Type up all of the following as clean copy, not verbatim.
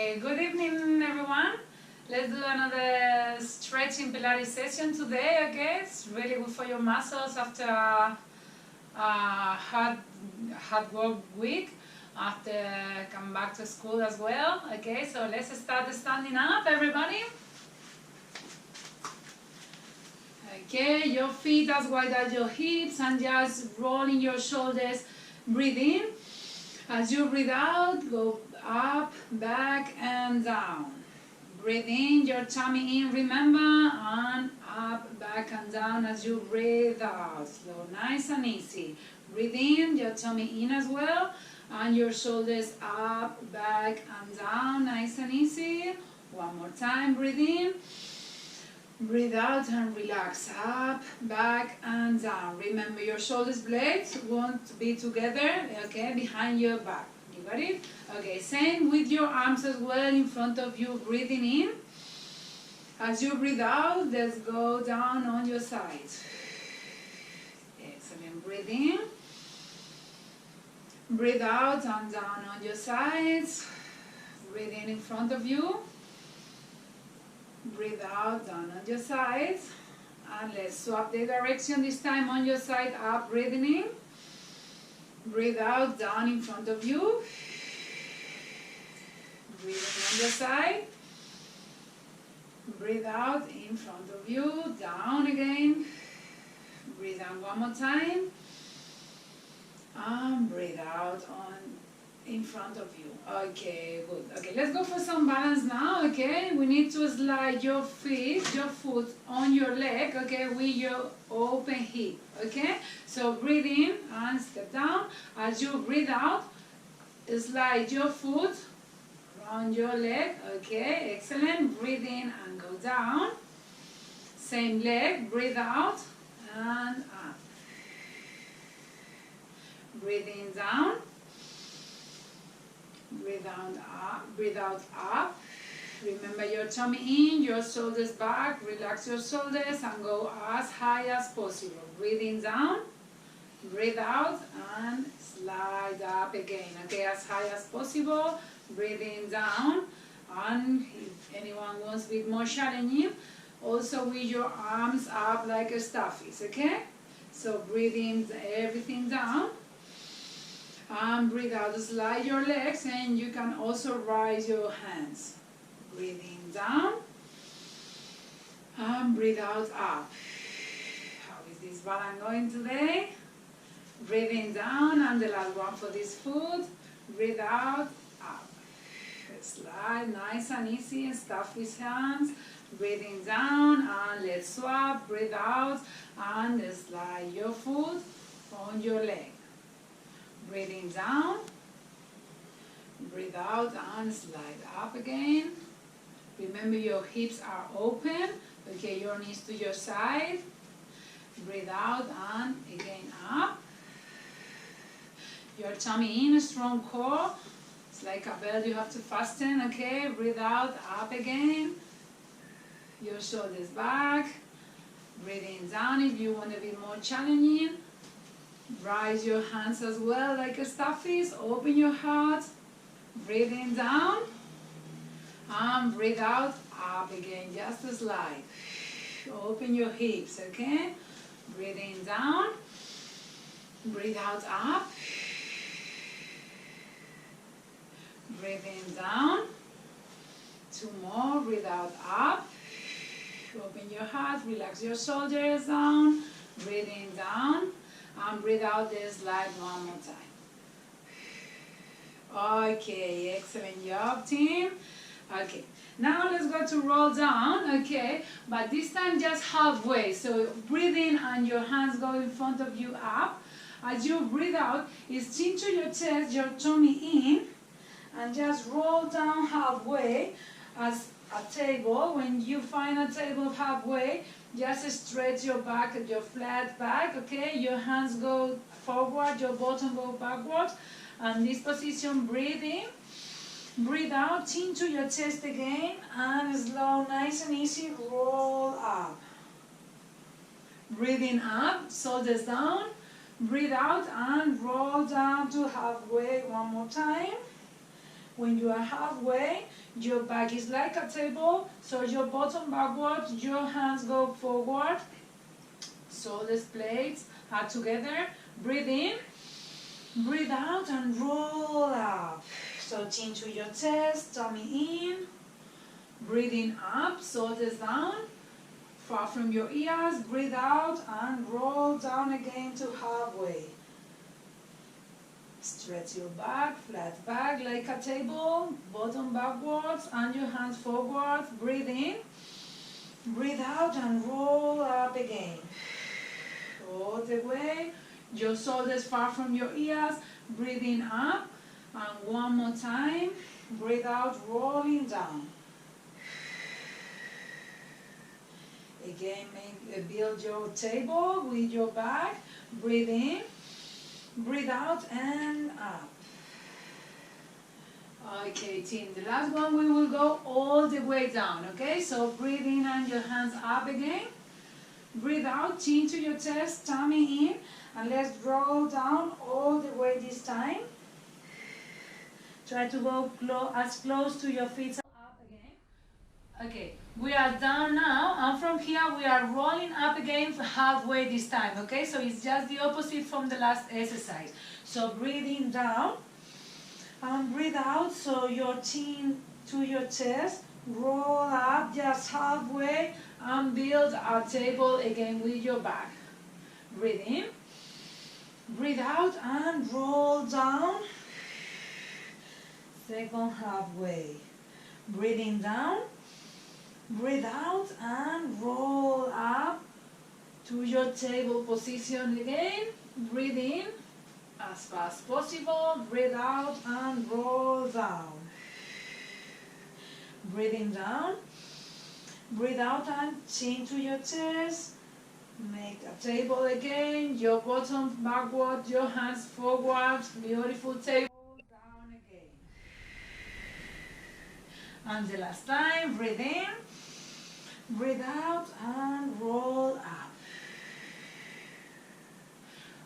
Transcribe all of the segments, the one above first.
Good evening, everyone. Let's do another stretching Pilates session today. Okay, it's really good for your muscles after a hard work week. After come back to school as well. Okay, so let's start standing up, everybody. Okay, your feet as wide as your hips, and just rolling your shoulders. Breathe in. As you breathe out, go up, back, and down. Breathe in, your tummy in, remember, and up, back, and down as you breathe out. Slow, nice and easy. Breathe in, your tummy in as well, and your shoulders up, back, and down, nice and easy. One more time, breathe in. Breathe out and relax, up, back, and down. Remember, your shoulders blades won't be together, okay, behind your back. You got it? Okay, same with your arms as well in front of you, breathing in. As you breathe out, let's go down on your sides. Excellent, breathe in. Breathe out and down on your sides. Breathe in front of you. Breathe out, down on your sides. And let's swap the direction this time on your side, up, breathing in. Breathe out, down in front of you. Breathe in on your side. Breathe out in front of you, down again. Breathe out one more time. And breathe out on in front of you. Okay, good. Okay, let's go for some balance now. Okay, we need to slide your foot on your leg, okay, with your open hip. Okay, so breathe in and step down. As you breathe out, slide your foot around your leg. Okay, excellent. Breathe in and go down. Same leg, breathe out and up. Breathe in, down. Breathe out, up. Remember your tummy in, your shoulders back. Relax your shoulders and go as high as possible. Breathe in, down. Breathe out and slide up again. Okay, as high as possible. Breathe in, down. And if anyone wants a bit more challenging, also with your arms up like a stuffies. Okay, so breathe in everything down. And breathe out, slide your legs, and you can also raise your hands. Breathe in, down, and breathe out, up. How is this balance going today? Breathe in, down, and the last one for this foot. Breathe out, up. Slide, nice and easy, and stuff with hands. Breathe in, down, and let's swap. Breathe out, and slide your foot on your leg. Breathe in, down, breathe out and slide up again. Remember your hips are open, okay, your knees to your side. Breathe out and again up. Your tummy in, a strong core. It's like a bell you have to fasten, okay, breathe out, up again. Your shoulders back. Breathe in, down if you want to be more challenging. Raise your hands as well like a stuffies. Open your heart. Breathe in, down. And breathe out, up again. Just a slide. Open your hips, okay? Breathe in, down. Breathe out, up. Breathe in, down. Two more. Breathe out, up. Open your heart. Relax your shoulders down. Breathe in, down. And breathe out, then slide one more time. Okay, excellent job, team. Okay, now let's go to roll down, okay, but this time just halfway. So breathe in and your hands go in front of you up. As you breathe out, is chin to your chest, your tummy in, and just roll down halfway as a table. When you find a table halfway, just stretch your back, your flat back, okay? Your hands go forward, your bottom go backwards. And this position, breathe in, breathe out, chin to your chest again, and slow, nice and easy, roll up. Breathe in up, shoulders down, breathe out and roll down to halfway one more time. When you are halfway, your back is like a table, so your bottom backwards, your hands go forward, shoulders blades are together. Breathe in, breathe out, and roll up. So chin to your chest, tummy in, breathing up, shoulders down, far from your ears, breathe out and roll down again to halfway. Stretch your back, flat back like a table, bottom backwards and your hands forward. Breathe in, breathe out and roll up again. All the way, your shoulders far from your ears, breathing up, and one more time, breathe out, rolling down. Again, build your table with your back, breathe in, breathe out and up. Okay, team, the last one we will go all the way down, okay? So breathe in and your hands up again. Breathe out, chin to your chest, tummy in, and let's roll down all the way this time. Try to go as close to your feet as up again. Okay, we are down now, and from here we are rolling up again for halfway this time, okay? So it's just the opposite from the last exercise. So breathing down, and breathe out, so your chin to your chest, roll up just halfway, and build a table again with your back. Breathe in, breathe out, and roll down. Second halfway. Breathing down, breathe out, and roll up to your table position again. Breathe in as fast as possible, breathe out, and roll down. Breathing down, breathe out and chin to your chest. Make a table again, your bottom backward, your hands forward, beautiful table, down again. And the last time, breathe in, breathe out, and roll up.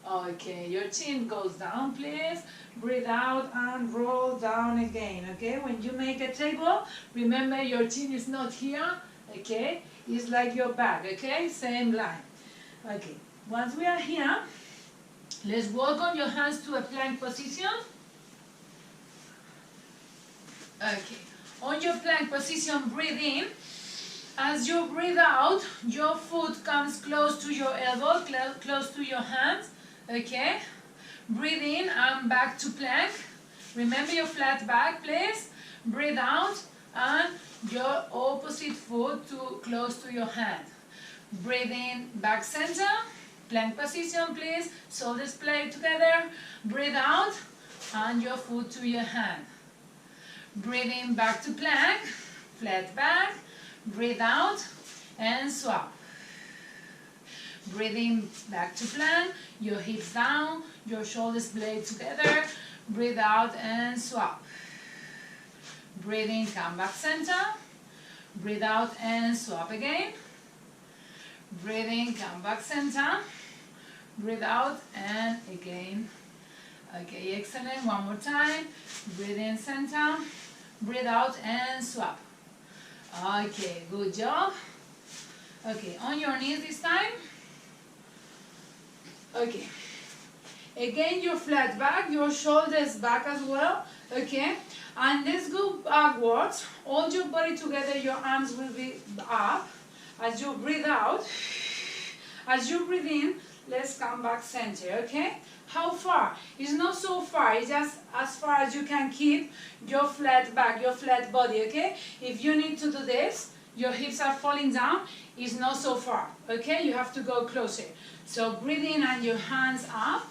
Okay, your chin goes down, please. Breathe out and roll down again, okay? When you make a table, remember your chin is not here, okay? It's like your back, okay? Same line. Okay, once we are here, let's walk on your hands to a plank position. Okay, on your plank position, breathe in. As you breathe out, your foot comes close to your elbow, close to your hands. Okay, breathe in and back to plank. Remember your flat back, please. Breathe out and your opposite foot close to your hand. Breathe in, back center, plank position, please. Shoulders play together. Breathe out and your foot to your hand. Breathe in, back to plank, flat back. Breathe out and swap. Breathe in, back to plank, your hips down, your shoulders blade together. Breathe out and swap. Breathe in, come back center. Breathe out and swap again. Breathe in, come back center. Breathe out and again. Okay, excellent. One more time. Breathe in, center. Breathe out and swap. Okay, good job. Okay, on your knees this time. Okay. Again, your flat back, your shoulders back as well. Okay. And let's go backwards. Hold your body together, your arms will be up. As you breathe out, as you breathe in, let's come back center, okay? How far? It's not so far, it's just as far as you can keep your flat back, your flat body, okay? If you need to do this, your hips are falling down, it's not so far, okay? You have to go closer. So breathe in and your hands up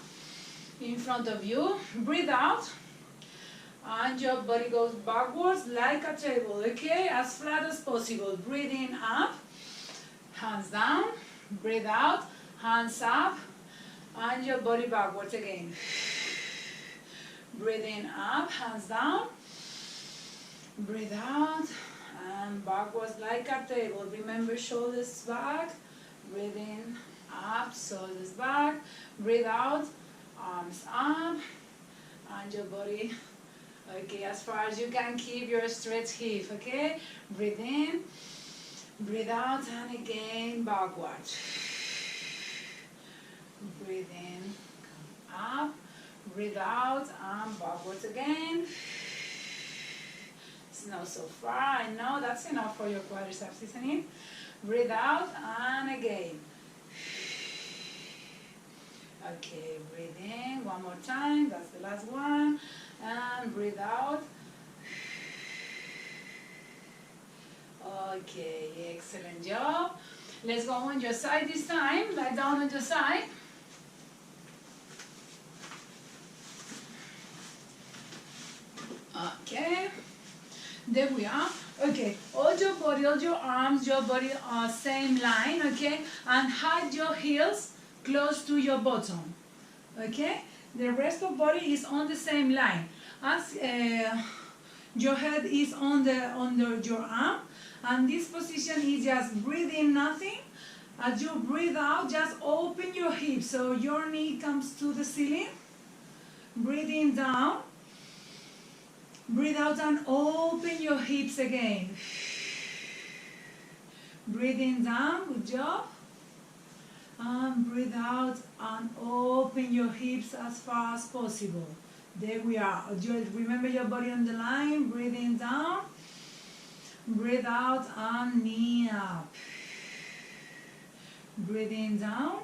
in front of you. Breathe out and your body goes backwards like a table, okay? As flat as possible. Breathe in up, hands down. Breathe out, hands up, and your body backwards again. Breathe in up, hands down. Breathe out and backwards like a table. Remember, shoulders back. Breathe in, up, shoulders back. Breathe out, arms up, and your body Okay, as far as you can keep your stretch hip, okay? Breathe in, breathe out, and again backward. Breathe in, come up, breathe out, and backwards again. It's not so far, I know, that's enough for your quadriceps, isn't it? Breathe out, and again. Okay, breathe in, one more time, that's the last one, and breathe out. Okay, excellent job. Let's go on your side this time, lie down on your side. Okay, there we are. Okay, hold your body, hold your arms, your body same line, okay, and hide your heels close to your bottom, okay? The rest of body is on the same line. As your head is under your arm, and this position is just breathe in, nothing. As you breathe out, just open your hips so your knee comes to the ceiling. Breathe in down. Breathe out and open your hips again. Breathe in down, good job. And breathe out and open your hips as far as possible. There we are. Remember your body on the line. Breathe in down. Breathe out and knee up. Breathe in down.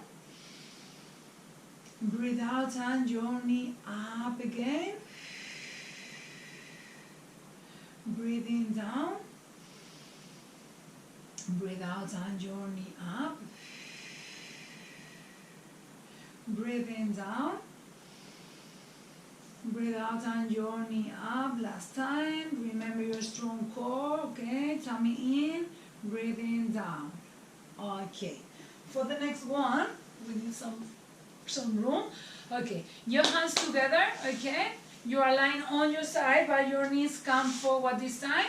Breathe out and your knee up again. Breathe in down. Breathe out and your knee up. Breathe in down. Breathe out and your knee up. Last time. Remember your strong core. Okay. Tummy in. Breathe in down. Okay. For the next one, we need some room. Okay. Your hands together. Okay. You are lying on your side, but your knees come forward this time.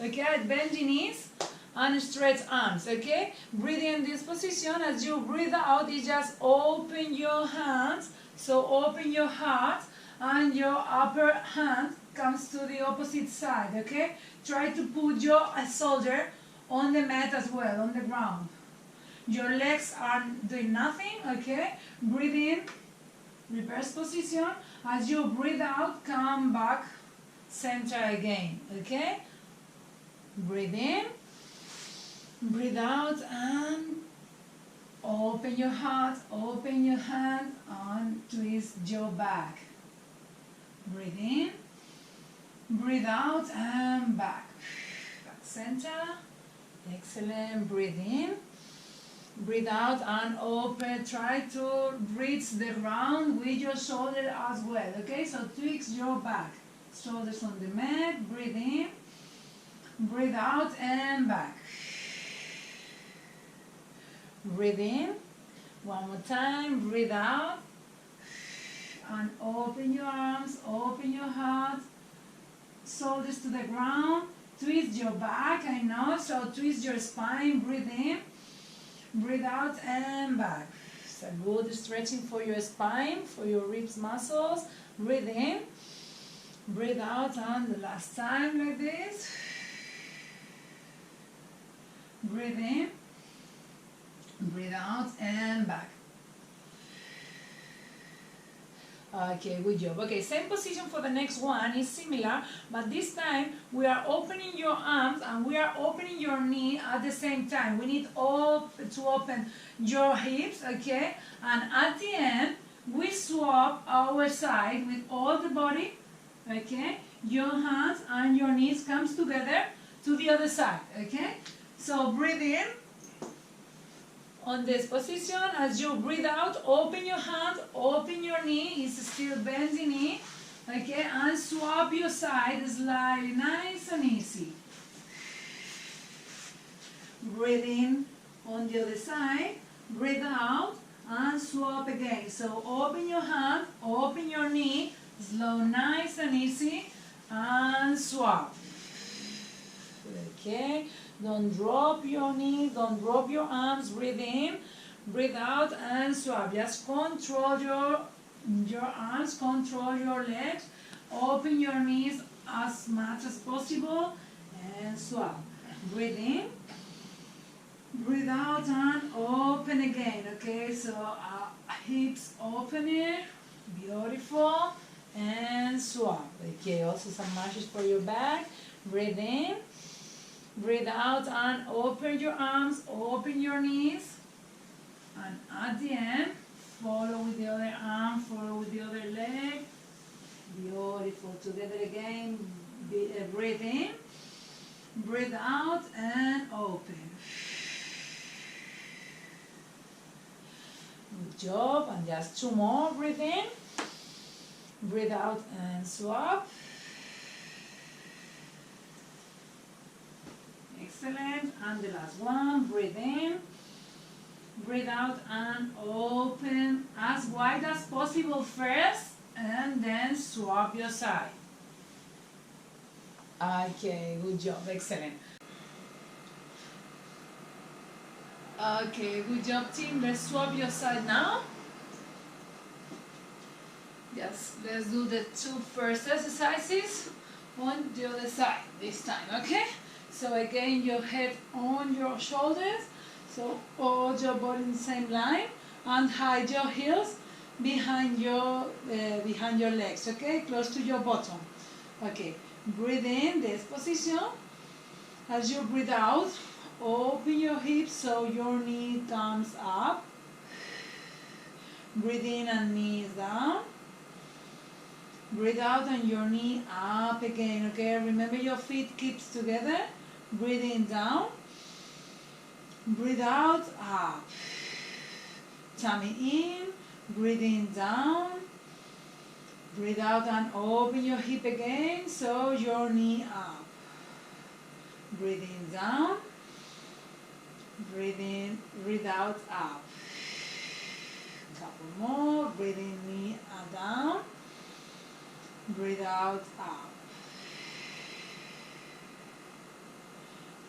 Okay. Bend the knees and stretch arms. Okay. Breathe in this position. As you breathe out, you just open your hands. So open your heart. And your upper hand comes to the opposite side, okay? Try to put your shoulder on the mat as well, on the ground. Your legs are doing nothing, okay? Breathe in, reverse position. As you breathe out, come back, center again, okay? Breathe in, breathe out, and open your heart, open your hand, and twist your back. Breathe in, breathe out, and back. Back center. Excellent. Breathe in, breathe out, and open. Try to reach the ground with your shoulder as well. Okay, so twist your back. Shoulders on the mat. Breathe in, breathe out, and back. Breathe in. One more time. Breathe out. And open your arms, open your heart, shoulders to the ground, twist your back, I know, so twist your spine, breathe in, breathe out, and back. So good stretching for your spine, for your ribs muscles. Breathe in, breathe out, and the last time like this. Breathe in, breathe out, and back. Okay, good job. Okay, same position for the next one is similar, but this time we are opening your arms and we are opening your knee at the same time. We need all to open your hips, okay? And at the end, we swap our side with all the body, okay? Your hands and your knees comes together to the other side, okay? So breathe in. On this position, as you breathe out, open your hand, open your knee, it's still bend the knee, okay, and swap your side slightly, nice and easy. Breathe in on the other side, breathe out, and swap again. So open your hand, open your knee, slow, nice and easy, and swap. Okay. Don't drop your knee, don't drop your arms, breathe in, breathe out, and swap. Just control your arms, control your legs, open your knees as much as possible and swap. Breathe in, breathe out and open again, okay? So hips opening, beautiful, and swap. Okay, also some massages for your back. Breathe in, breathe out and open your arms, open your knees. And at the end, follow with the other arm, follow with the other leg. Beautiful. Together again. Breathe in, breathe out, and open. Good job. And just two more. Breathe in, breathe out, and swap. Excellent. And the last one. Breathe in, breathe out, and open as wide as possible first, and then swap your side. Okay, good job, excellent. Okay, good job team. Let's swap your side now. Yes, let's do the two first exercises on the other side this time, okay? So again, your head on your shoulders, so hold your body in the same line and hide your heels behind your legs, okay? Close to your bottom. Okay, breathe in this position. As you breathe out, open your hips so your knee comes up. Breathe in and knees down. Breathe out and your knee up again, okay? Remember your feet keeps together. Breathe in down. Breathe out, up. Tummy in, breathe in down. Breathe out and open your hip again, so your knee up. Breathe in down. Breathe in, breathe out, up. Couple more. Breathe in, knee down. Breathe out, up.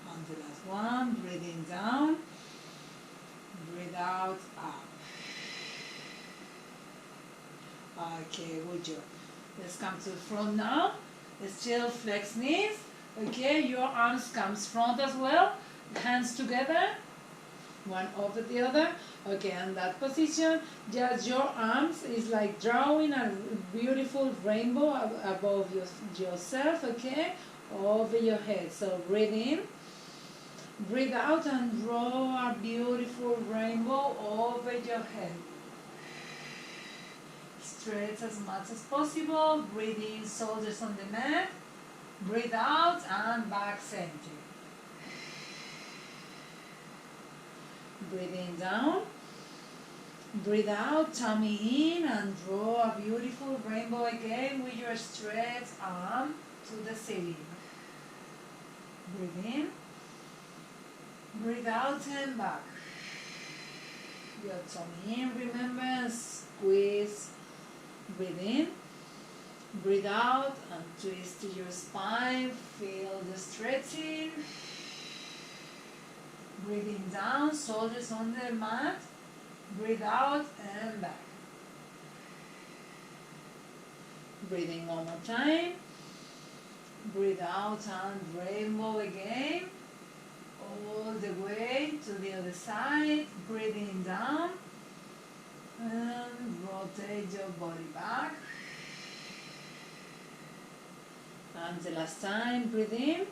And the last one. Breathe in down. Breathe out, up. Okay, good job. Let's come to the front now. Still flex knees. Okay, your arms comes front as well. Hands together, one over the other. Okay, and that position, just your arms is like drawing a beautiful rainbow above yourself, okay, over your head. So breathe in, breathe out, and draw a beautiful rainbow over your head. Stretch as much as possible. Breathe in, shoulders on the mat. Breathe out and back center. Breathe in down. Breathe out, tummy in, and draw a beautiful rainbow again with your stretched arm to the ceiling. Breathe in. Breathe out and back. Your tummy in, remember, squeeze. Breathe in, breathe out, and twist your spine. Feel the stretching. Breathing down, shoulders on the mat. Breathe out and back. Breathing one more time. Breathe out and rainbow again. All the way to the other side. Breathing down. And rotate your body back. And the last time, breathe in,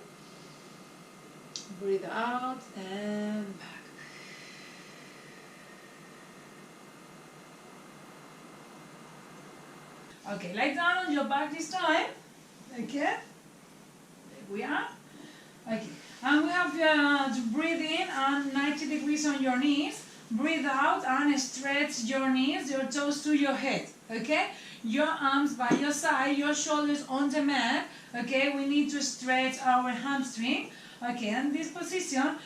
breathe out, and back. Okay, lie down on your back this time. Okay, there we are. Okay, and we have to breathe in and 90 degrees on your knees. Breathe out and stretch your knees, your toes to your head, okay? Your arms by your side, your shoulders on the mat, okay? We need to stretch our hamstring, okay? And this position,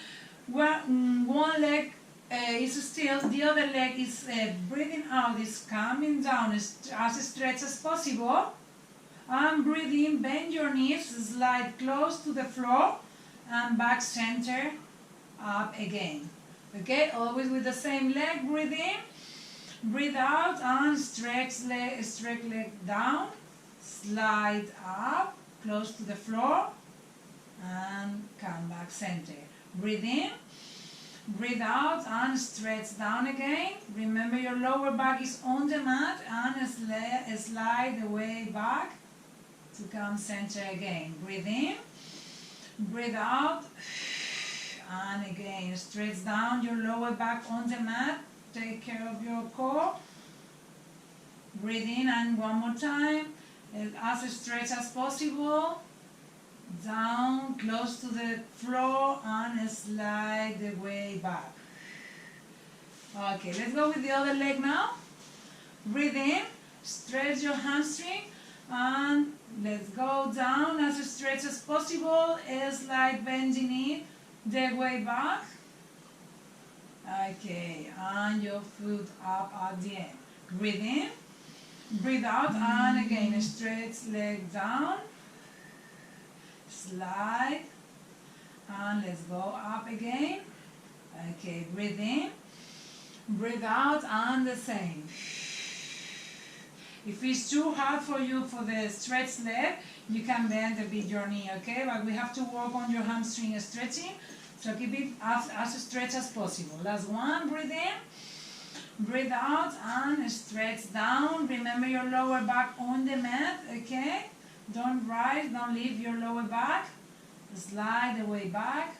where one leg is still, the other leg is breathing out, is coming down as stretched as possible. And breathe in, bend your knees, slide close to the floor, and back center, up again. Okay, always with the same leg. Breathe in, breathe out, and stretch leg down, slide up, close to the floor, and come back center. Breathe in, breathe out, and stretch down again. Remember your lower back is on the mat, and slide the way back to come center again. Breathe in, breathe out, and again stretch down your lower back on the mat. Take care of your core. Breathe in, and one more time, as stretch as possible. Down, close to the floor, and slide the way back. Okay, let's go with the other leg now. Breathe in, stretch your hamstring, and let's go down as stretch as possible. Slide, bending it the way back. Okay, and your foot up at the end. Breathe in, breathe out, and again stretch leg down. Slide, and let's go up again. Okay, breathe in, breathe out, and the same. If it's too hard for you for the stretched leg, you can bend a bit your knee, okay? But we have to work on your hamstring stretching, so keep it as stretched as possible. Last one, breathe in, breathe out, and stretch down. Remember your lower back on the mat, okay? Don't rise, don't leave your lower back. Slide the way back.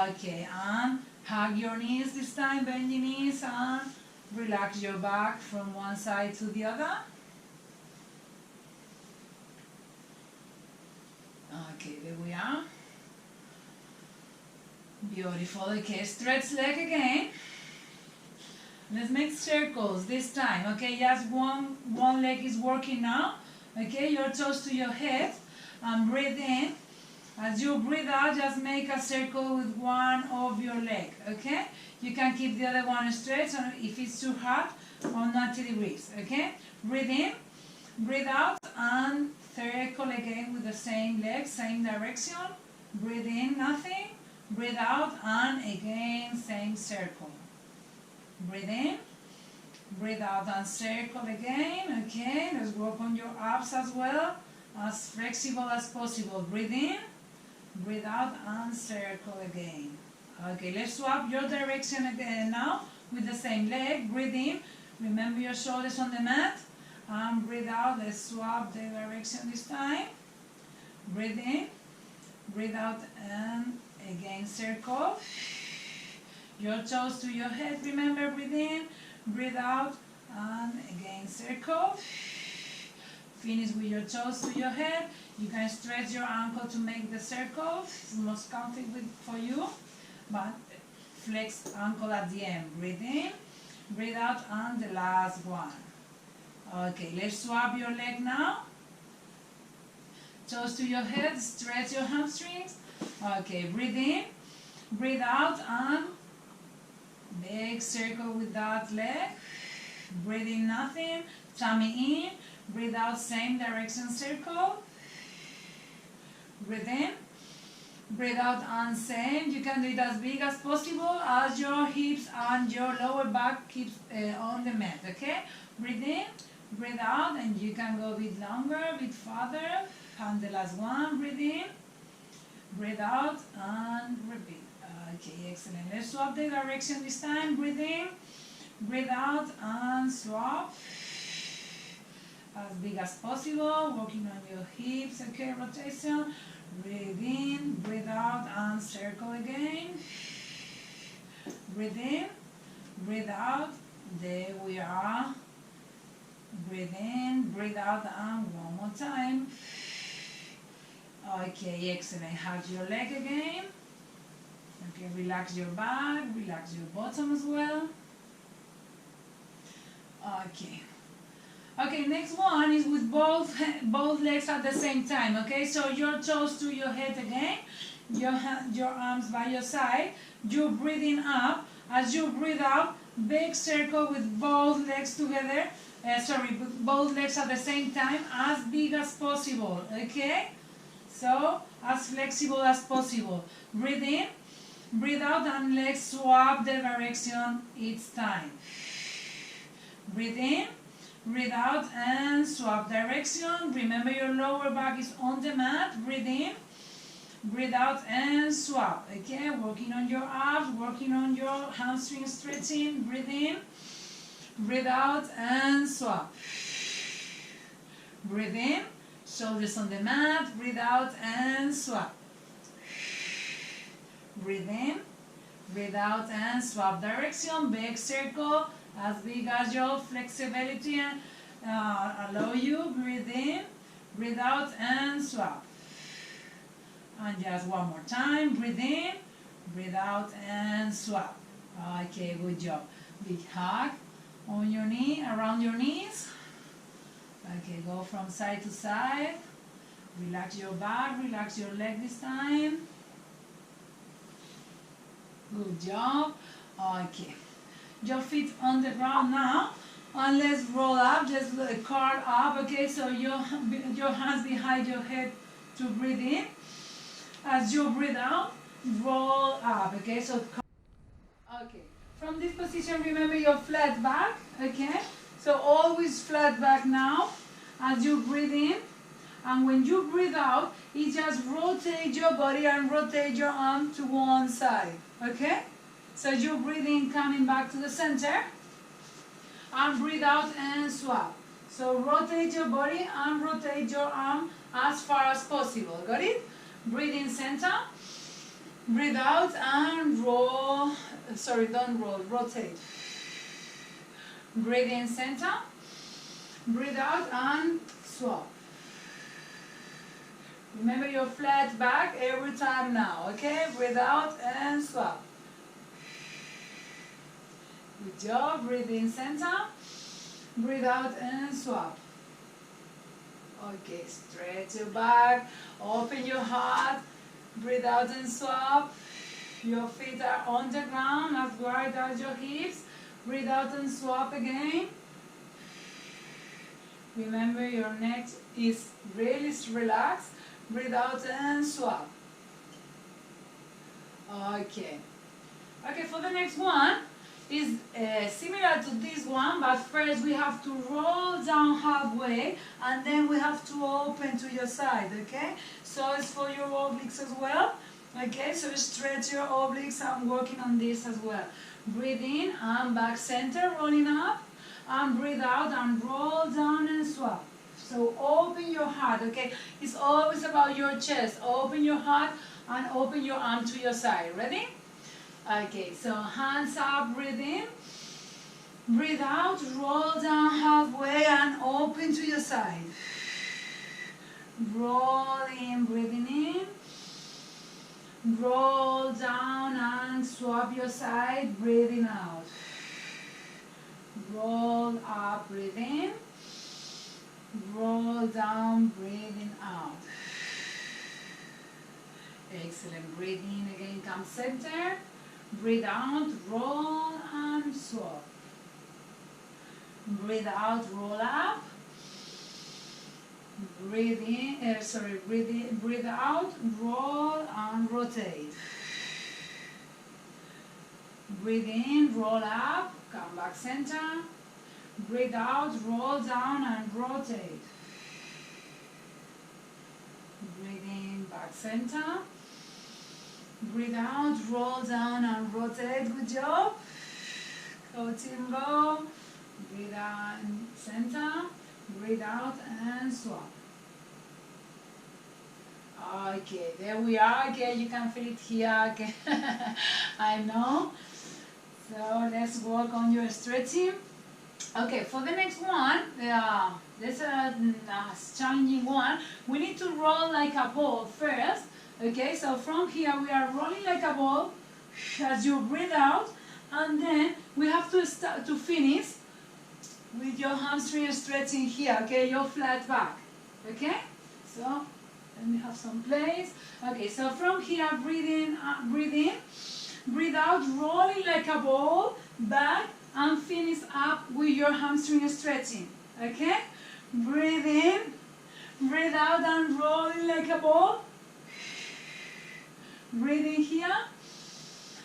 Okay, and hug your knees this time, bend your knees, and relax your back from one side to the other. Okay, there we are. Beautiful. Okay, stretch leg again. Let's make circles this time. Okay, just one leg is working now. Okay, your toes to your head, and breathe in. As you breathe out, just make a circle with one of your leg. Okay, you can keep the other one straight, so if it's too hard, on 90 degrees. Okay, breathe in, breathe out, and circle again with the same leg, same direction. Breathe in, nothing. Breathe out, and again same circle. Breathe in, breathe out, and circle again. Okay, let's work on your abs as well, as flexible as possible. Breathe in, breathe out, and circle again. Okay, let's swap your direction again now with the same leg. Breathe in, remember your shoulders on the mat, and breathe out. Let's swap the direction this time. Breathe in, breathe out, and again circle. Your toes to your head, remember, breathe in, breathe out, and again circle. Finish with your toes to your head. You can stretch your ankle to make the circle. It's most comfortable for you, but flex ankle at the end. Breathe in, breathe out, and the last one. Okay, let's swap your leg now. Toes to your head, stretch your hamstrings. Okay, breathe in, breathe out, and big circle with that leg. Breathe in, nothing. Tummy in. Breathe out, same direction circle. Breathe in. Breathe out, and same. You can do it as big as possible as your hips and your lower back keeps on the mat, okay? Breathe in, breathe out, and you can go a bit longer, a bit farther. And the last one, breathe in, breathe out, and repeat. Okay, excellent. Let's swap the direction this time. Breathe in, breathe out, and swap. As big as possible, working on your hips, okay, rotation. Breathe in, breathe out, and circle again. Breathe in, breathe out. There we are. Breathe in, breathe out, and one more time. Okay, excellent. Hug your leg again. Okay, relax your back, relax your bottom as well. Okay. Okay, next one is with both legs at the same time, okay? So your toes to your head again, your arms by your side, you're breathing up. As you breathe out, big circle with both legs together, with both legs at the same time, as big as possible, okay? So, as flexible as possible. Breathe in, breathe out, and let's swap the direction each time. Breathe in, breathe out and swap direction. Remember your lower back is on the mat. Breathe in, breathe out and swap. Okay, working on your abs, working on your hamstring stretching. Breathe in, breathe out and swap. Breathe in, shoulders on the mat, breathe out and swap. Breathe in, breathe out and swap direction. Big circle, as big as your flexibility allow you. Breathe in, breathe out and swap. And just one more time. Breathe in, breathe out and swap. Okay, good job. Big hug on your knee, around your knees. Okay, go from side to side. Relax your back, relax your leg this time. Good job. Okay. Your feet on the ground now. And let's roll up, just curl up. Okay, so your hands behind your head to breathe in. As you breathe out, roll up. Okay, so okay. From this position, remember your flat back. Okay, so always flat back now. As you breathe in, and when you breathe out, you just rotate your body and rotate your arm to one side. Okay? So you breathe in, coming back to the center, and breathe out and swap. So rotate your body and rotate your arm as far as possible. Got it? Breathe in center, breathe out and roll. Sorry, don't roll, rotate. Breathe in center, breathe out and swap. Remember your flat back every time now, okay? Breathe out and swap. Good job. Breathe in center, breathe out and swap. Okay, stretch your back, open your heart, breathe out and swap. Your feet are on the ground as wide as your hips. Breathe out and swap again. Remember your neck is really relaxed. Breathe out and swap. Okay. Okay, for the next one is similar to this one, but first we have to roll down halfway and then we have to open to your side, okay? So it's for your obliques as well. Okay, so stretch your obliques. I'm working on this as well. Breathe in and back center, rolling up, and breathe out and roll down and swap. So open your heart, okay? It's always about your chest. Open your heart and open your arm to your side. Ready? Okay, so hands up, breathe in. Breathe out, roll down halfway and open to your side. Roll in, breathing in. Roll down and swap your side, breathing out. Roll up, breathe in. Roll down, breathing out. Excellent. Breathe in again, come center. Breathe out, roll and swap. Breathe out, roll up. Breathe in, breathe out, roll and rotate. Breathe in, roll up, come back center. Breathe out, roll down and rotate. Breathe in, back center. Breathe out, roll down and rotate. Good job. Go team, go. Breathe out, center. Breathe out and swap. Okay, there we are. Okay, you can feel it here. Okay, I know. So let's work on your stretching. Okay, for the next one, there's a challenging one. We need to roll like a ball first. Okay, so from here we are rolling like a ball as you breathe out, and then we have to start to finish with your hamstring stretching here. Okay, your flat back. Okay, so let me have some place. Okay, so from here, breathe in, breathe out, rolling like a ball back, and finish up with your hamstring stretching. Okay, breathe in, breathe out, and rolling like a ball. Breathe in here,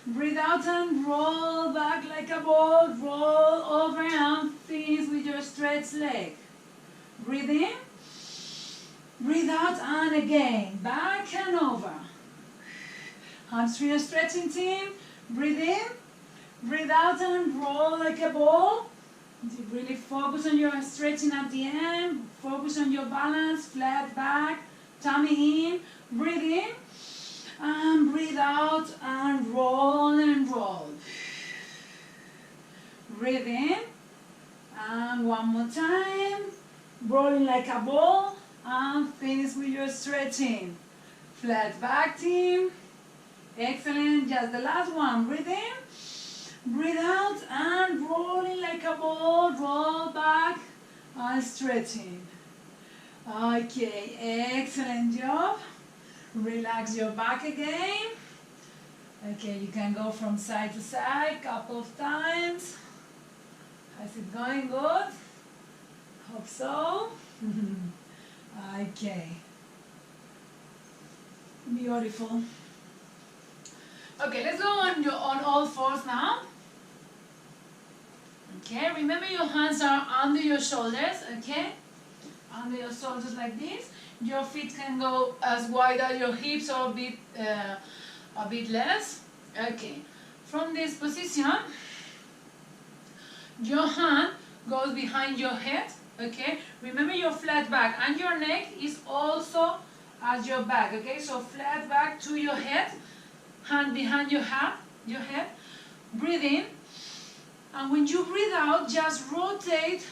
Breathe out and roll back like a ball. Roll over and finish with your stretched leg. Breathe in. Breathe out and again. Back and over. Hamstring stretching, team. Breathe in. Breathe out and roll like a ball. Really focus on your stretching at the end. Focus on your balance. Flat back. Tummy in. Breathe in. And breathe out and roll and roll. Breathe in. And one more time. Rolling like a ball. And finish with your stretching. Flat back, team. Excellent. Just the last one. Breathe in. Breathe out and rolling like a ball. Roll back and stretching. Okay, excellent job. Relax your back again. Okay, you can go from side to side a couple of times. How's it going? Good? Hope so. Okay. Beautiful. Okay, let's go on all fours now. Okay, remember your hands are under your shoulders, okay? Under your shoulders like this. Your feet can go as wide as your hips or a bit less. Okay, from this position, your hand goes behind your head, okay? Remember your flat back and your neck is also as your back, okay? So flat back to your head, hand behind your head. Breathe in, and when you breathe out, just rotate.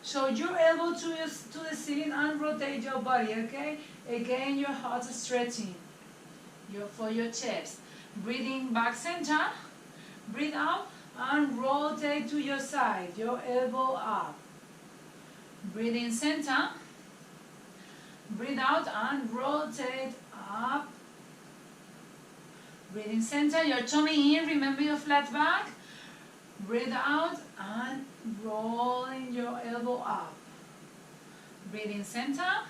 So your elbow to the ceiling and rotate your body, okay? Again, your heart is stretching for your chest. Breathing back center. Breathe out and rotate to your side. Your elbow up. Breathe in center. Breathe out and rotate up. Breathe in center. Your tummy in. Remember your flat back. Breathe out and rolling your elbow up. Breathe in center.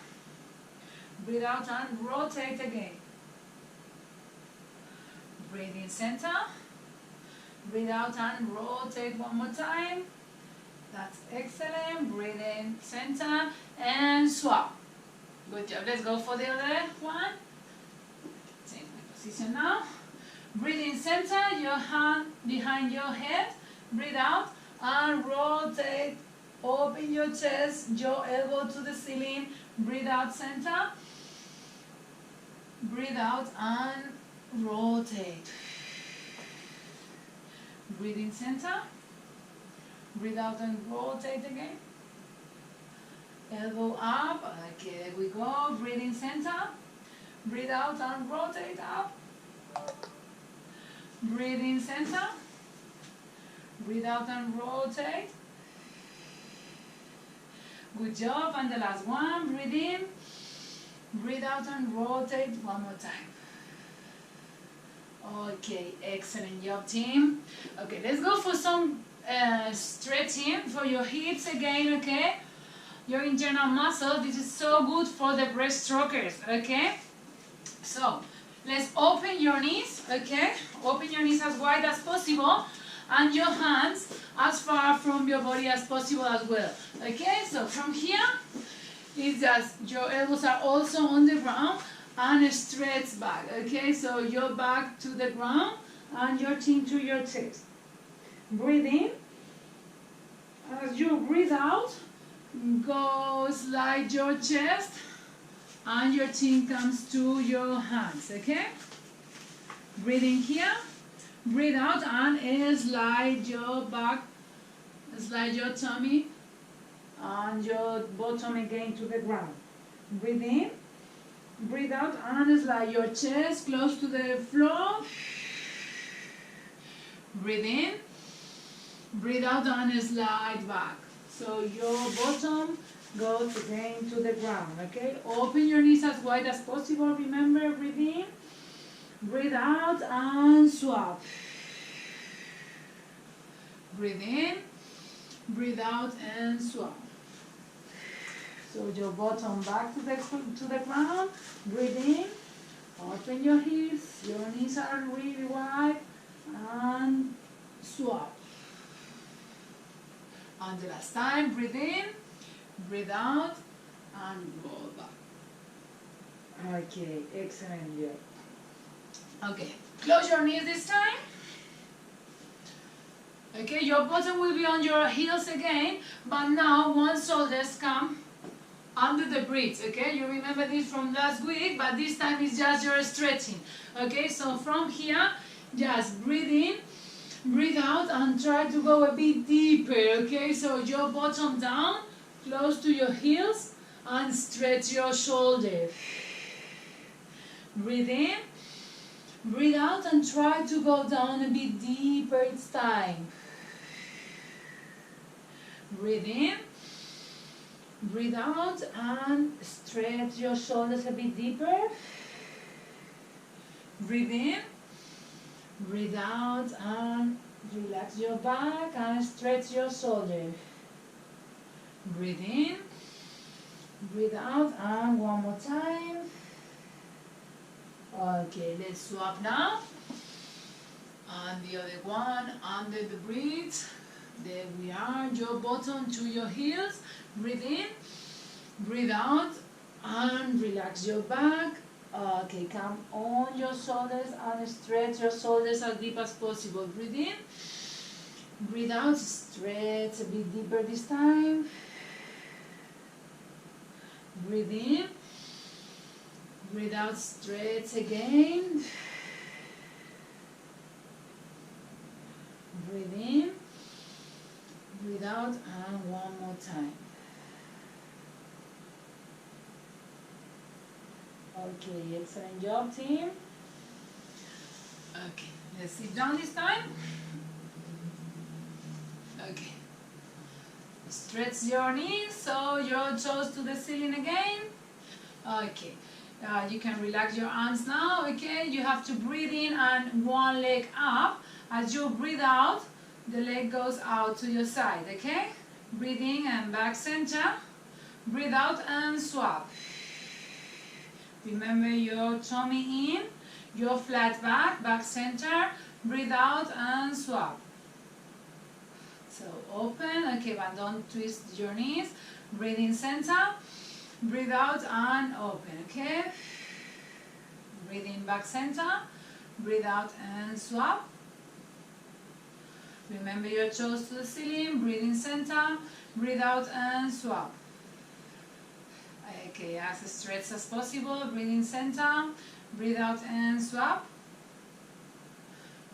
Breathe out and rotate again. Breathe in center. Breathe out and rotate one more time. That's excellent. Breathe in center and swap. Good job. Let's go for the other one. Same position now. Breathe in center. Your hand behind your head. Breathe out and rotate. Open your chest, your elbow to the ceiling. Breathe out center. Breathe out and rotate. Breathe in center. Breathe out and rotate again. Elbow up. Okay, there we go. Breathe in center. Breathe out and rotate up. Breathe in center. Breathe out and rotate. Good job. And the last one. Breathe in. Breathe out and rotate one more time. Okay, excellent job, team. Okay, let's go for some stretching for your hips again, okay? Your internal muscle. This is so good for the breaststrokers, okay? So, let's open your knees, okay? Open your knees as wide as possible. And your hands as far from your body as possible as well. Okay, so from here, it's just your elbows are also on the ground and stretch back. Okay, so your back to the ground and your chin to your chest. Breathe in. As you breathe out, go slide your chest and your chin comes to your hands. Okay, breathe in here. Breathe out and slide your back, slide your tummy and your bottom again to the ground. Breathe in, breathe out and slide your chest close to the floor. Breathe in, breathe out and slide back. So your bottom goes again to the ground, okay? Open your knees as wide as possible, remember, breathe in. Breathe out and swap. Breathe in, breathe out and swap. So your bottom back to the ground. Breathe in, open your hips, your knees are really wide, and swap. And the last time, breathe in, breathe out, and roll back. Okay, excellent job. Okay, close your knees this time. Okay, your bottom will be on your heels again, but now one shoulders come under the bridge, okay? You remember this from last week, but this time it's just your stretching. Okay, so from here, just breathe in, breathe out, and try to go a bit deeper, okay? So your bottom down, close to your heels, and stretch your shoulders. Breathe in, breathe out, and try to go down a bit deeper each time. Breathe in, breathe out, and stretch your shoulders a bit deeper. Breathe in, breathe out, and relax your back and stretch your shoulders. Breathe in, breathe out, and one more time. Okay, let's swap now. And the other one under the bridge. There we are, your bottom to your heels. Breathe in, breathe out, and relax your back. Okay, come on your shoulders and stretch your shoulders as deep as possible. Breathe in, breathe out, stretch a bit deeper this time. Breathe in, breathe out, stretch again. Breathe in, breathe out, and one more time. Okay, excellent job, team. Okay, let's sit down this time. Okay. Stretch your knees, so your toes to the ceiling again. Okay. You can relax your arms now, okay? You have to breathe in and one leg up. As you breathe out, the leg goes out to your side, okay? Breathe in and back center. Breathe out and swap. Remember your tummy in, your flat back, back center. Breathe out and swap. So open, okay, but don't twist your knees. Breathe in center. Breathe out and open, okay? Breathe in back center. Breathe out and swap. Remember your toes to the ceiling. Breathe in center. Breathe out and swap. Okay, as stretch as possible. Breathe in center. Breathe out and swap.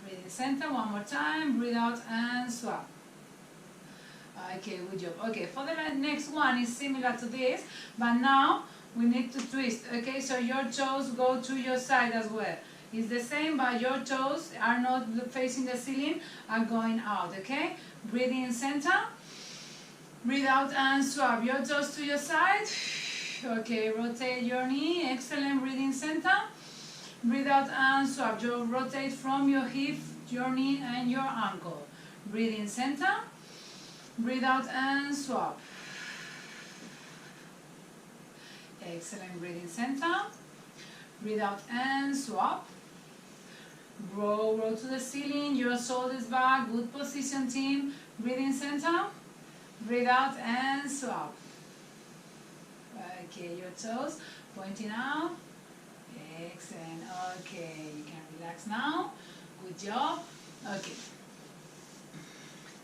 Breathe in center one more time. Breathe out and swap. Okay, good job. Okay, for the next one is similar to this, but now we need to twist. Okay, so your toes go to your side as well. It's the same, but your toes are not facing the ceiling, are going out. Okay, breathe in center. Breathe out and swap. Your toes to your side. Okay, rotate your knee. Excellent. Breathe in center. Breathe out and swap. You rotate from your hip, your knee, and your ankle. Breathe in center. Breathe out and swap. Excellent. Breathe in center. Breathe out and swap. Roll to the ceiling. Your shoulders back. Good position, team. Breathe in center. Breathe out and swap. Okay, your toes pointing out. Excellent. Okay, you can relax now. Good job. Okay.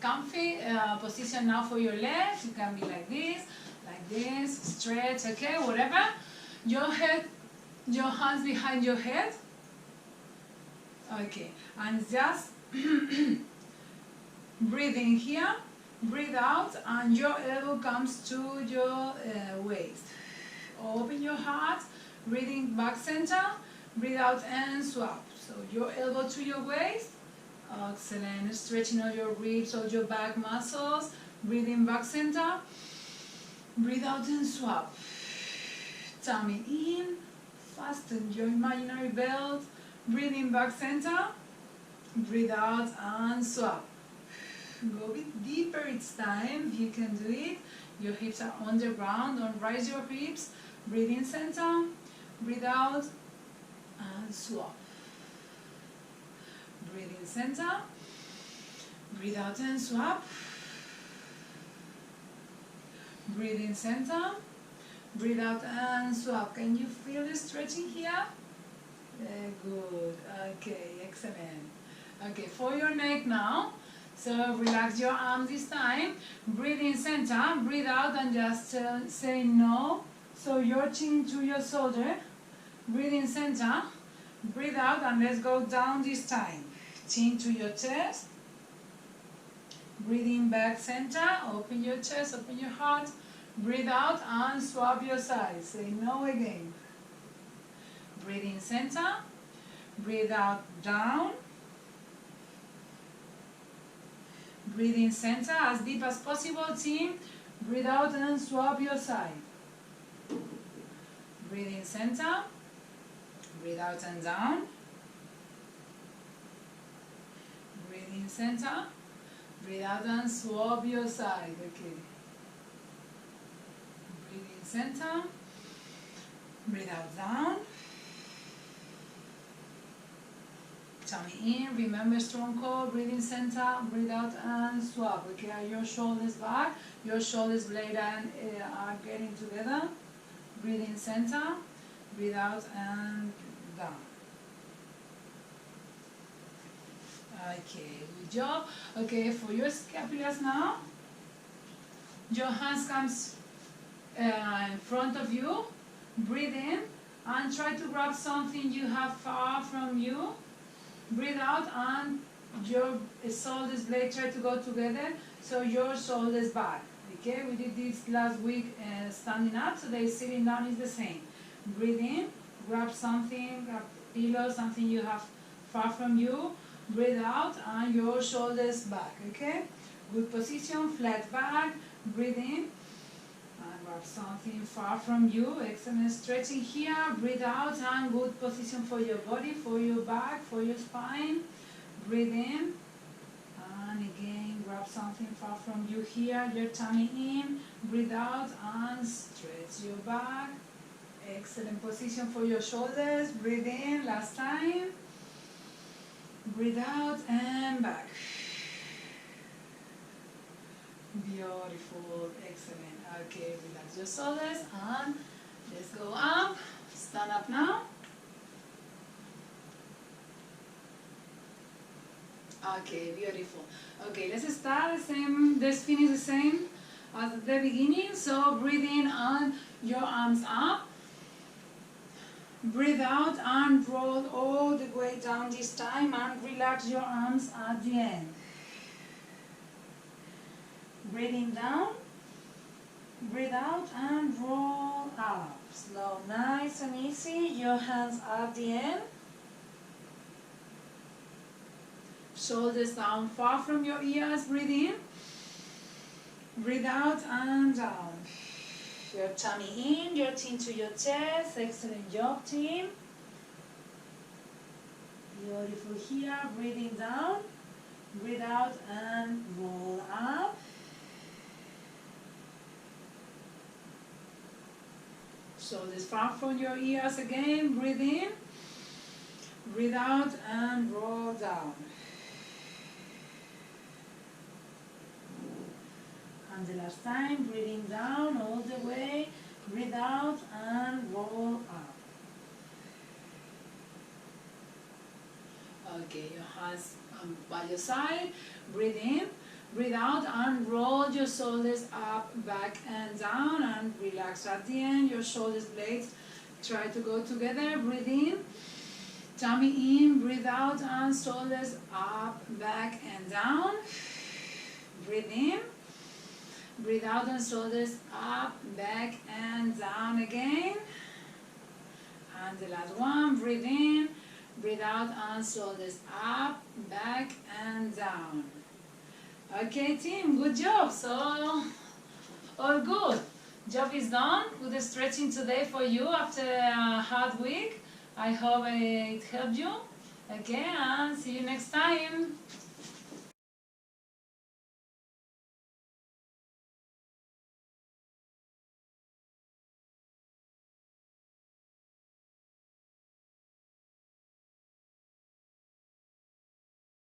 Comfy position now for your legs. You can be like this, stretch, okay, whatever. Your head, your hands behind your head. Okay, and just breathe in here, breathe out, and your elbow comes to your waist. Open your heart, breathe in back center, breathe out and swap. So your elbow to your waist. Excellent. Stretching all your ribs, all your back muscles. Breathe in back center. Breathe out and swap. Tummy in. Fasten your imaginary belt. Breathe in back center. Breathe out and swap. Go a bit deeper each time. You can do it. Your hips are on the ground. Don't raise your hips. Breathe in center. Breathe out and swap. Breathe in center. Breathe out and swap. Breathe in center. Breathe out and swap. Can you feel the stretching here? Good. Okay, excellent. Okay, for your neck now. So relax your arms this time. Breathe in center. Breathe out and just say no. So your chin to your shoulder. Breathe in center. Breathe out and let's go down this time. Chin to your chest. Breathe in back center. Open your chest, open your heart. Breathe out and swap your sides. Say no again. Breathe in center. Breathe out down. Breathe in center as deep as possible, team. Breathe out and swap your side. Breathe in center. Breathe out and down. Breathe in center. Breathe out and swap your side. Okay. Breathe in center. Breathe out down. Tummy in. Remember strong core. Breathe in center. Breathe out and swap. Okay. Are your shoulders back? Your shoulders blade and are getting together. Breathe in center. Breathe out and down. Okay, good job. Okay, for your scapulars now, your hands comes in front of you. Breathe in and try to grab something you have far from you. Breathe out and your shoulders blade try to go together, so your shoulders back. Okay, we did this last week standing up, so they sitting down is the same. Breathe in, grab something, grab pillow, something you have far from you. Breathe out and your shoulders back, okay? Good position, flat back. Breathe in and grab something far from you. Excellent stretching here. Breathe out and good position for your body, for your back, for your spine. Breathe in and again grab something far from you here. Your tummy in. Breathe out and stretch your back. Excellent position for your shoulders. Breathe in, last time. Breathe out and back. Beautiful, excellent. Okay, relax your shoulders and let's go up. Stand up now. Okay, beautiful. Okay, let's start the same. Let's finish the same as at the beginning. So breathe in and your arms up. Breathe out and roll all the way down this time and relax your arms at the end. Breathing down, breathe out and roll up. Slow, nice and easy. Your hands at the end. Shoulders down far from your ears. Breathe in. Breathe out and down. Your tummy in, your chin to your chest. Excellent job, team. Beautiful here. Breathing down. Breathe out and roll up. Shoulders far from your ears again. Breathe in. Breathe out and roll down. And the last time, breathing down all the way, breathe out and roll up. Okay, your hands by your side, breathe in, breathe out and roll your shoulders up, back and down and relax at the end. Your shoulders blades try to go together. Breathe in, tummy in, breathe out and shoulders up, back and down. Breathe in. Breathe out and shoulders up, back and down again. And the last one, breathe in, breathe out and shoulders up, back and down. Okay team, good job. So, all good. Job is done. Good stretching today for you after a hard week. I hope it helped you. Okay, and see you next time.